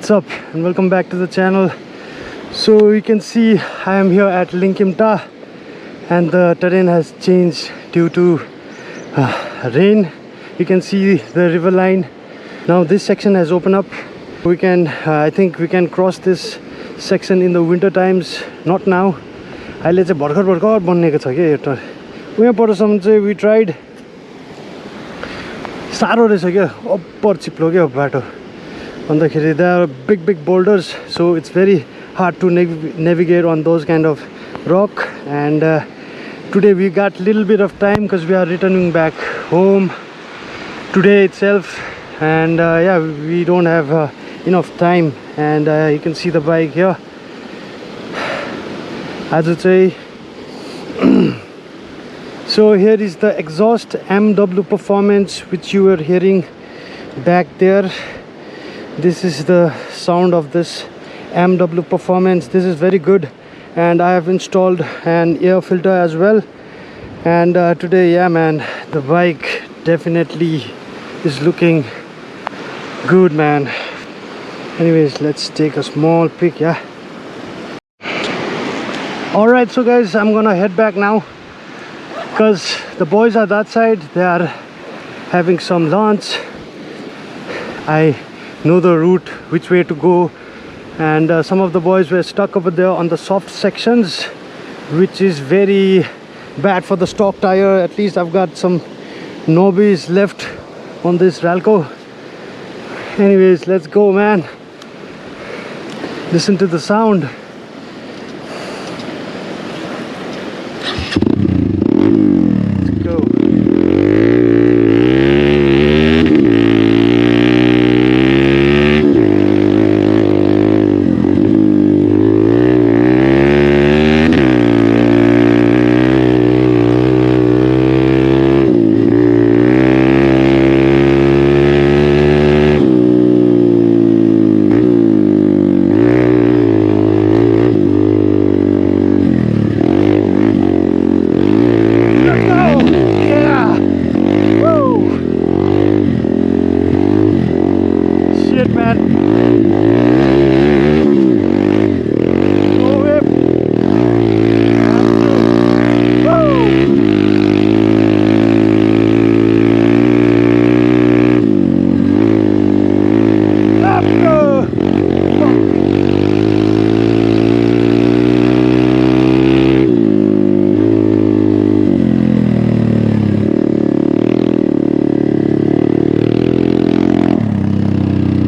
What's up and welcome back to the channel. So you can see I am here at Linkimta and the terrain has changed due to rain. You can see the river line. Now this section has opened up. We can I think we can cross this section in the winter times, not now. अहिले चाहिँ भर्खर भर्खर बन्नेको छ के यो उहाँ परसम्म चाहिँ we tried. सारो रहेछ क्या, अप्पर चिप्लो क्या बाटो. There are big boulders, so it's very hard to navigate on those kind of rock. And today we got little bit of time because we are returning back home today itself, and yeah, we don't have enough time. And you can see the bike here. As I say, so here is the exhaust MW performance which you were hearing back there. This is the sound of this MW performance. This is very good, and I have installed an air filter as well. And today, yeah man, the bike definitely is looking good, man. Anyways, let's take a small pic. Yeah, alright, so guys, I'm gonna head back now because the boys are that side. They are having some lunch. I know the route, which way to go, and some of the boys were stuck over there on the soft sections, which is very bad for the stock tire. At least I've got some knobbies left on this Ralco. Anyways, let's go, man. Listen to the sound. Let's go.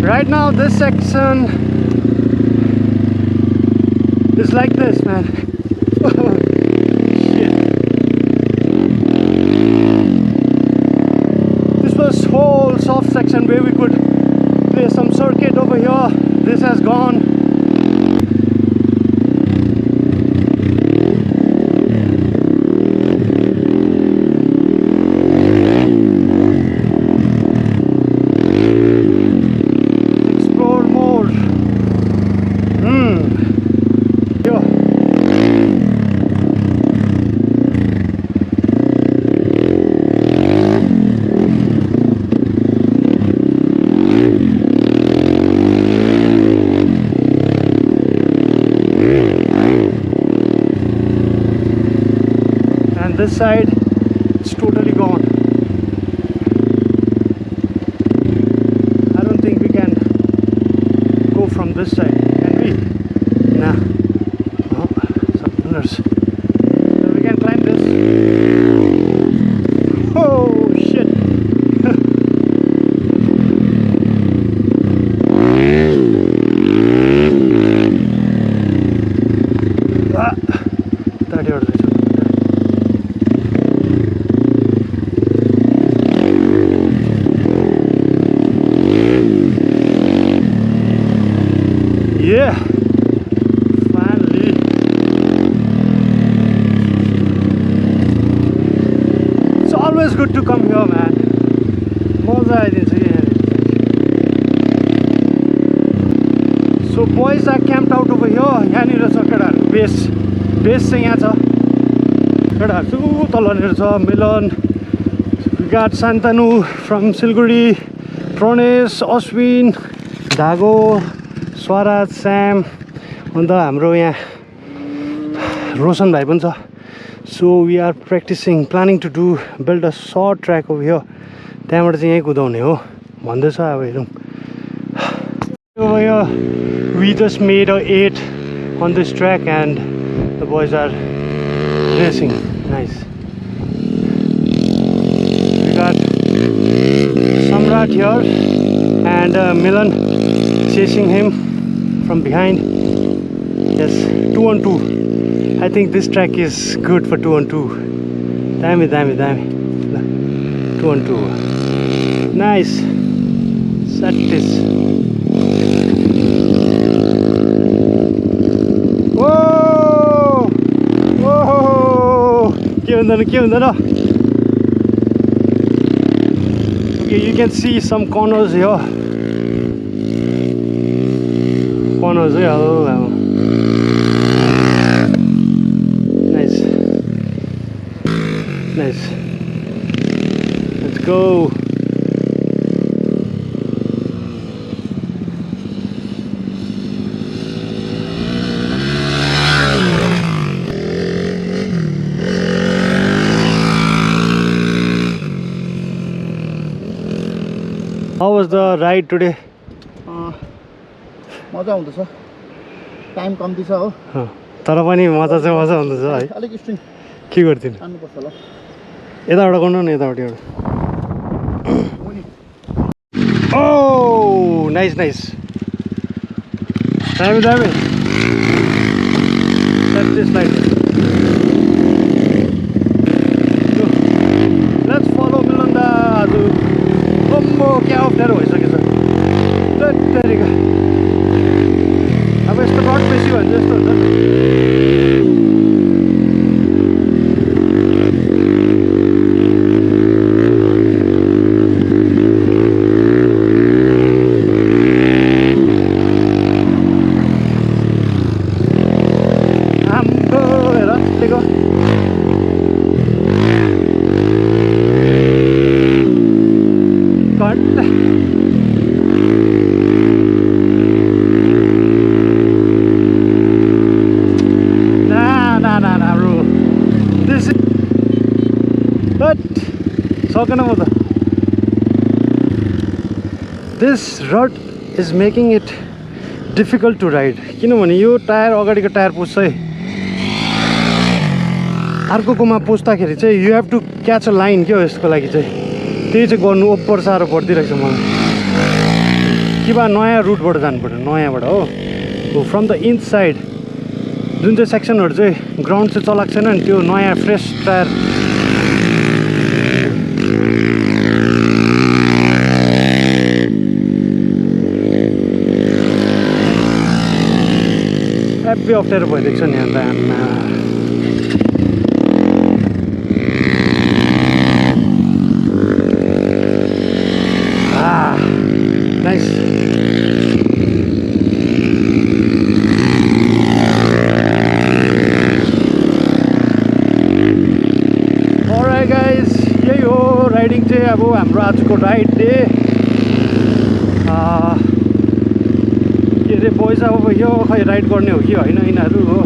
Right now this section is like this, man. Shit. This was whole soft section where we could play some circuit over here. This has gone. This side, it's totally gone. I don't think we can go from this side, can we? Nah. Oh, some pillars. So we can climb this. Oh shit. Yeah, finally. It's always good to come here, man. So boys are camped out over here. Base चाहिँ यहाँ छ. Milan. We got Santanu from Silguri, Prones, Oswin, Dago, Swaraj स्याम अन्त हाम्रो यहाँ रोशन भाइ पनि छ so we are practising planning to build a short track over here त्यहाँबाट चाहिँ यहीँ कुदाउने हो भन्दैछ अब हेरौँ we just made a 8 on this track and the boys are racing. Nice. We got Samrat here and Milan chasing him from behind. Yes, 2 on 2. I think this track is good for 2 on 2. Damn it. 2 on 2. Nice. Set this. Okay, you can see some corners here. Corners here. Nice. Let's go. How was the ride today? मजा आउँदैछ time कम्ती छ हो तर पनि मजा चाहिँ मजा आउँदैछ है अलिक स्ट्रिङ के गर्दिन आन्नुपर्छ ल यताबाट गर्नु न यताबाट एउटा ओ नाइस दामी Set this light. Let's follow Milanda Adu. क्या अप्ठ्यारो भइसकेछ अब यस्तो रड बेसी भयो भने जस्तो हुन्छ आम्बो हेर त्यतिको सकेन म त this rod is making it difficult to ride किनभने यो टायर अगाडिको टायर पुस्छ है अर्कोकोमा पुस्दाखेरि चाहिँ you have to catch a line क्या यसको लागि चाहिँ त्यही चाहिँ गर्नु ओभर साह्रो पर्दिरहेछ मलाई कि बा नयाँ रुटबाट जानु पर्यो नयाँबाट हो फ्रम द इनसाइड जुन चाहिँ सेक्सनहरू चाहिँ ग्राउन्ड चाहिँ चलाएको छैन नि त्यो नयाँ फ्रेस टायर हेब्बी अप्ठ्यारो भइदिएको छ नि अन्त नाइस अलराइट गाइज यही हो राइडिङ चाहिँ अब हाम्रो आजको राइड डे के अरे बोइज अब यो खै राइड गर्ने हो कि होइन यिनीहरू हो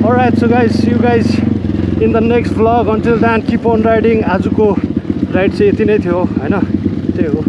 alright so guys see you guys in the next vlog until then keep on riding आजको राइड चाहिँ यति नै थियो होइन त्यही हो